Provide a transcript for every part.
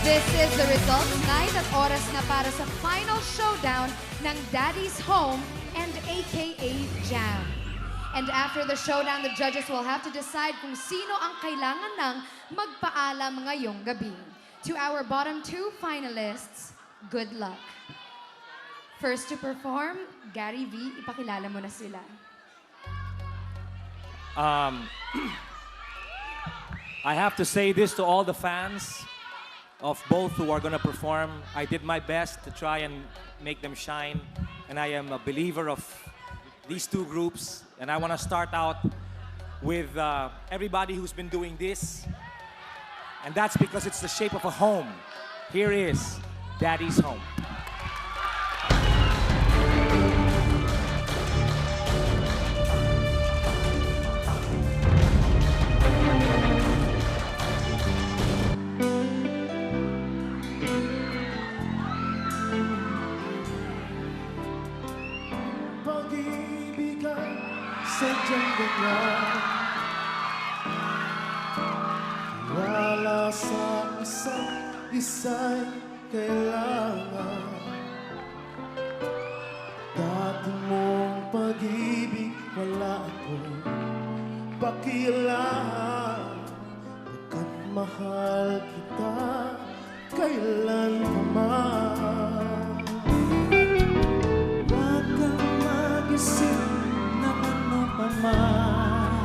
This is the results night at oras na para sa final showdown ng Daddy's Home and AKA Jam. And after the showdown, the judges will have to decide kung sino ang kailangan ng magpaalam ngayong gabi. To our bottom two finalists, good luck. First to perform, Gary V, ipakilala mo na sila. I have to say this to all the fans of both who are going to perform. I did my best to try and make them shine, and I am a believer of these two groups. And I want to start out with everybody who's been doing this, and that's because it's the shape of a home. Here is Daddy's Home. Sadyang ganyan, wala sa isa't isa'y kailangan. Dati mong pag-ibig, wala akong pakialam. Pagkat mahal kita, kailanman. Huwag kang mag-isip ng ano pa man.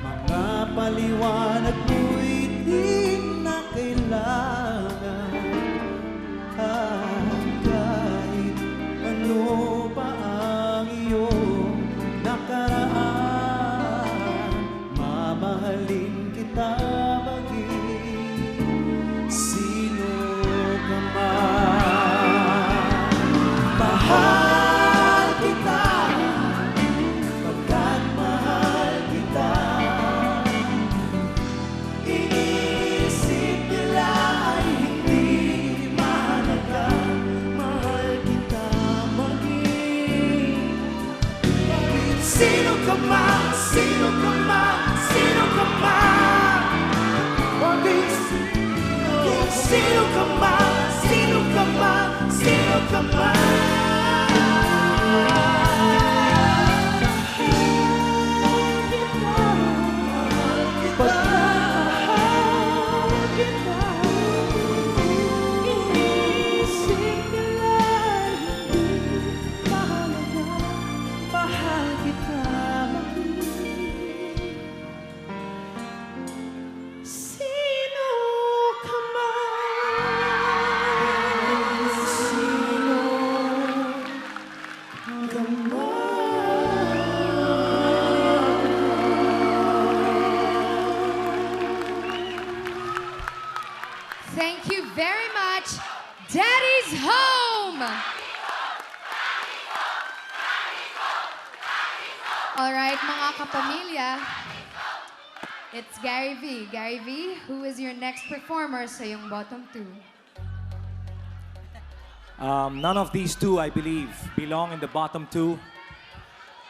Mga paliwanag mo'y di na kailangan. At kahit ano pa ang iyong nakaraan, mamahalin kita maging sino ka man. Mahal kita, pagkat mahal kita. Iniisip nila ay hindi mahalaga. Mahal kita maging sino ka man, sino ka man, sino ka man. Maging sino ka man, sino ka man, sino ka man. Thank you very much, Daddy's Home! Alright, mga kapamilya, it's Gary V. Gary V, who is your next performer sa iyong bottom two? None of these two, I believe, belong in the bottom two.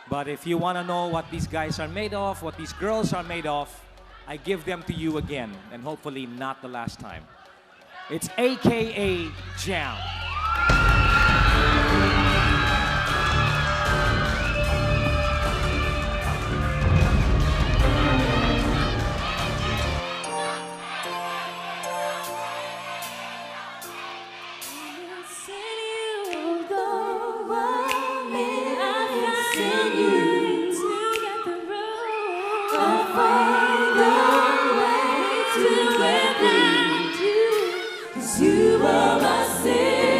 But if you want to know what these guys are made of, what these girls are made of, I give them to you again, and hopefully not the last time. It's AKA Jam. You are my sin.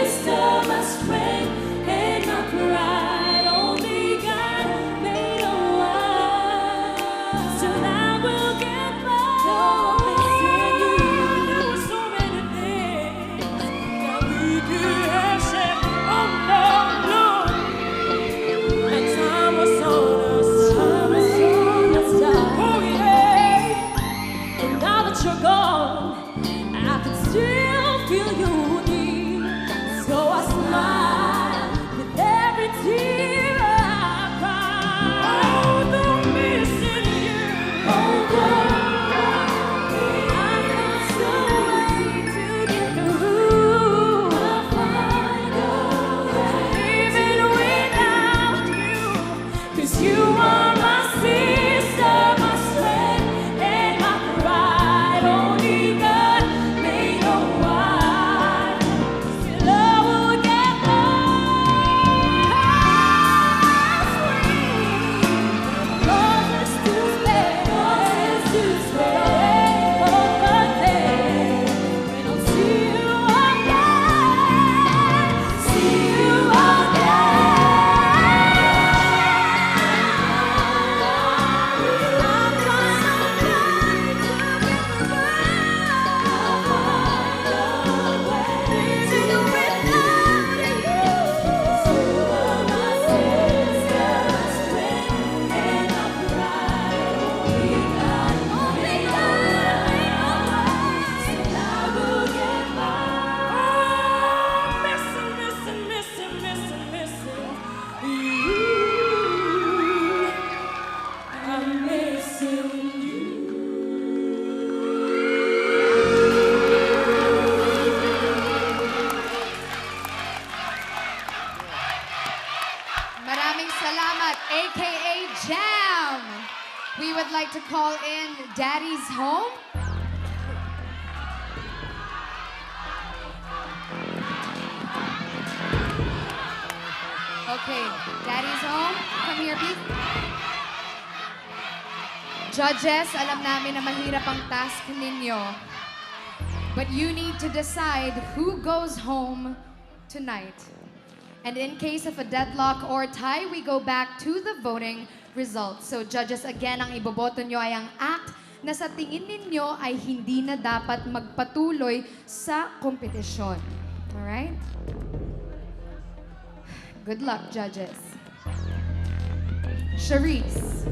We would like to call in Daddy's Home. Okay, Daddy's Home. Come here, please. Judges, alam namin na mahirap ang task ninyo. But you need to decide who goes home tonight. And in case of a deadlock or tie, we go back to the voting results. So judges, again, ang iboboto nyo ay ang act na sa tingin ninyo ay hindi na dapat magpatuloy sa kompetisyon. Alright? Good luck, judges. Charisse.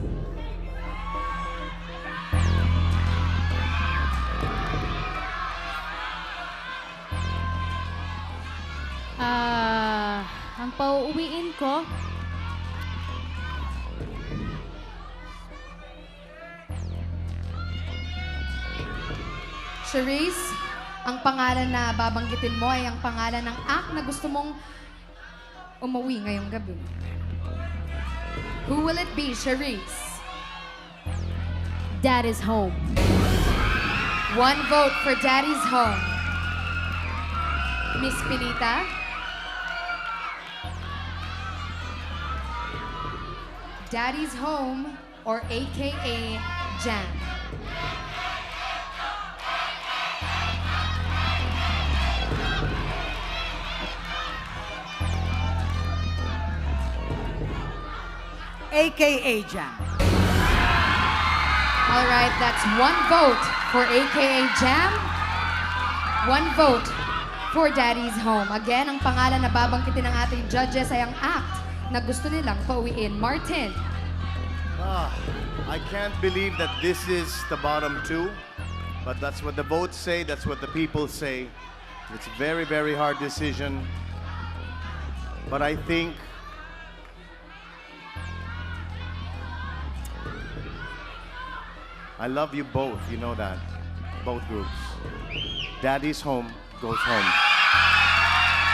Ang pauuwiin ko, Charisse, ang pangalan na babanggitin mo ay ang pangalan ng act na gusto mong umuwi ngayong gabi. Who will it be, Charisse? Dad is home. One vote for Daddy's Home. Miss Pilita? Daddy's Home or AKA Jam? AKA Jam. All right, that's one vote for AKA Jam. One vote for Daddy's Home. Again, ang pangalan na babangkitin ng ating judges ay ang act na gusto nilang pauwiin. Martin. I can't believe that this is the bottom two, but that's what the votes say, that's what the people say. It's a very, very hard decision. But I think I love you both, you know that. Both groups. Daddy's home goes home.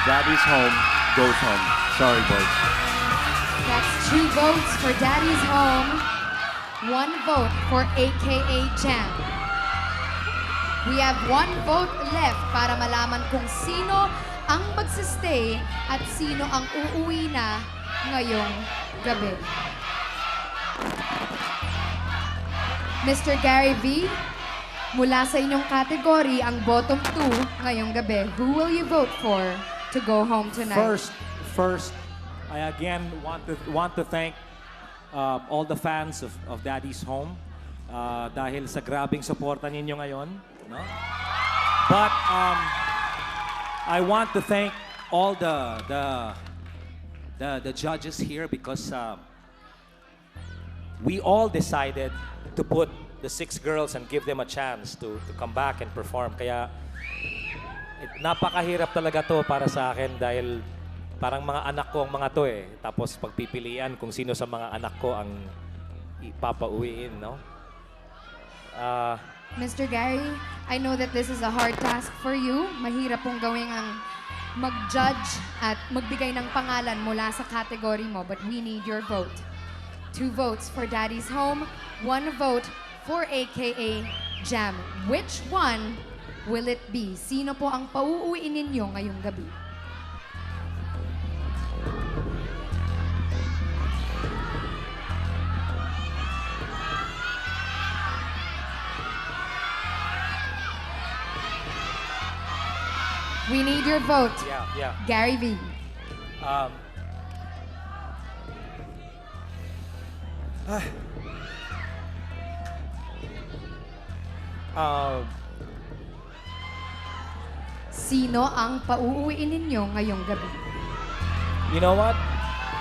Daddy's home goes home. Sorry, boys. That's two votes for Daddy's Home. One vote for AKA Jam. We have one vote left para malaman kung sino ang magsistay at sino ang uuwi na ngayong gabi. Mr. Gary V, mula sa inyong category, ang bottom two ngayong gabi. Who will you vote for to go home tonight? First, I again want to thank all the fans of Daddy's Home dahil sa grabing suporta ninyo ngayon, no? But I want to thank all the judges here because we all decided to put the 6 girls and give them a chance to come back and perform. Kaya napakahirap talaga to para sa akin dahil parang mga anak ko ang mga to eh. Tapos pagpipilian kung sino sa mga anak ko ang ipapauwiin, no? Mr. Gary, I know that this is a hard task for you. Mahirap pong gawin ang mag-judge at magbigay ng pangalan mula sa category mo, but we need your vote. 2 votes for Daddy's Home, 1 vote for AKA Jam. Which one will it be? Sino po ang pauuwiin ninyo ngayong gabi? We need your vote. Yeah. Gary V. Sino ang pauuwiin ninyo ngayong gabi? You know what?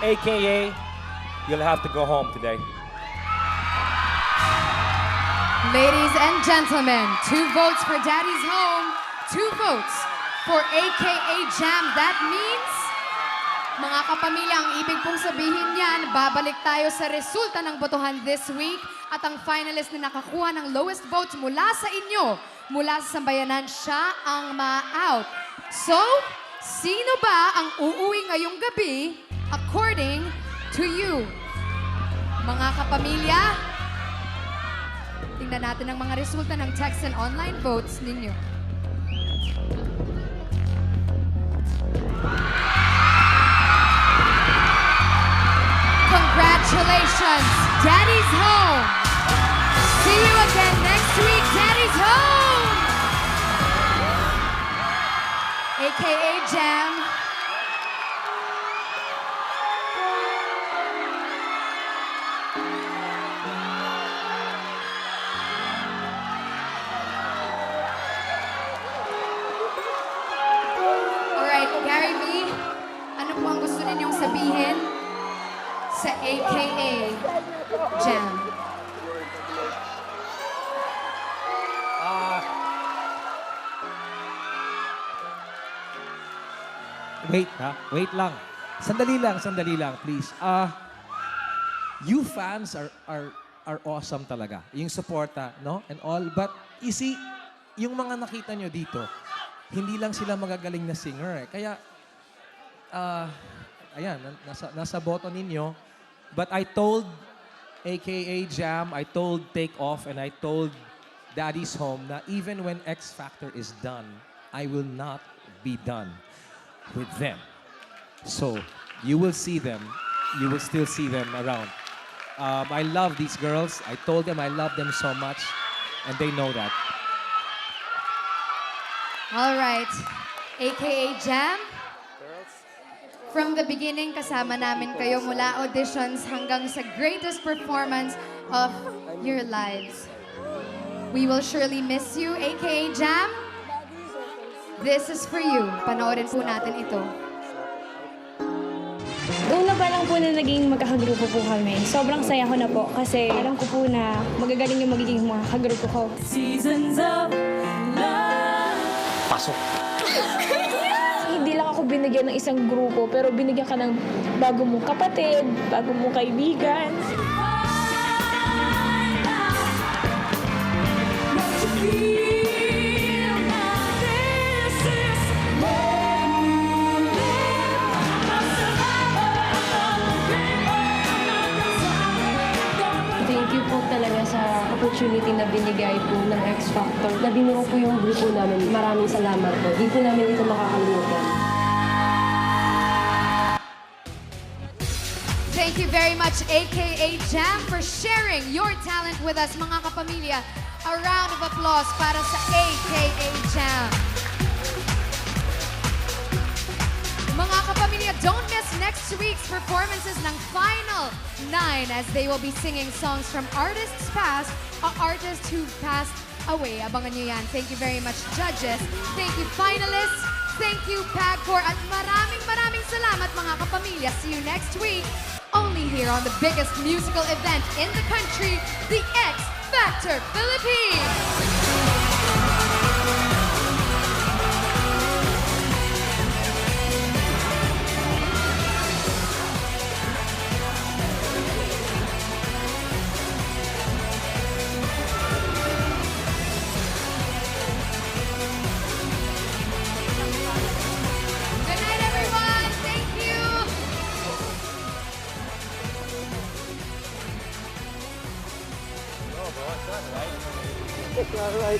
AKA, you'll have to go home today. Ladies and gentlemen, 2 votes for Daddy's Home, 2 votes for AKA Jam. That means, mga kapamilya, ang ibig pong sabihin niyan, babalik tayo sa resulta ng botohan this week at ang finalist na nakakuha ng lowest votes mula sa inyo, mula sa sambayanan, siya ang ma-out. So, sino ba ang uuwi ngayong gabi according to you? Mga kapamilya, tingnan natin ang mga resulta ng text and online votes ninyo. Congratulations, Daddy's home! See you again next week, Daddy's home! AKA Jam. Alright, Gary V, ano po ang gusto ninyong sabihin sa AKA Jam? Wait lang. Sandali lang, please. You fans are awesome talaga. Yung suporta, no? And all. But, you see, yung mga nakita nyo dito, hindi lang sila magagaling na singer eh. Kaya, ayan, nasa boto ninyo. But I told AKA Jam, I told Take Off, and I told Daddy's Home na even when X Factor is done, I will not be done with them. So, you will see them. You will still see them around. I love these girls. I told them I love them so much, and they know that. All right, AKA Jam. From the beginning, kasama namin kayo mula auditions hanggang sa greatest performance of your lives. We will surely miss you, AKA Jam. This is for you. Panoorin po natin ito. Una pa lang po na naging magkakagrupo po kami. Sobrang saya ko na po kasi alam ko po na magagaling yung magiging mga kagrupo ko. Seasons of love. Pasok. Hindi lang ako binigyan ng isang grupo pero binigyan ka ng bago mong kapatid, bago mong kaibigan. Thank you po talaga sa opportunity na binigay po ng X Factor. Nabinuo po yung grupo namin. Maraming salamat po. Di po namin ito makakalimutan. Thank you very much, AKA Jam, for sharing your talent with us, mga kapamilya. A round of applause para sa AKA Jam. Mga kapamilya, don't miss next week's performances ng Final 9 as they will be singing songs from artists past or artists who passed away. Abangan nyo yan. Thank you very much, judges. Thank you, finalists. Thank you, PAGCOR. At maraming salamat, mga kapamilya. See you next week. Only here on the biggest musical event in the country, the X Factor Philippines. Good night, everyone. Thank you. All right.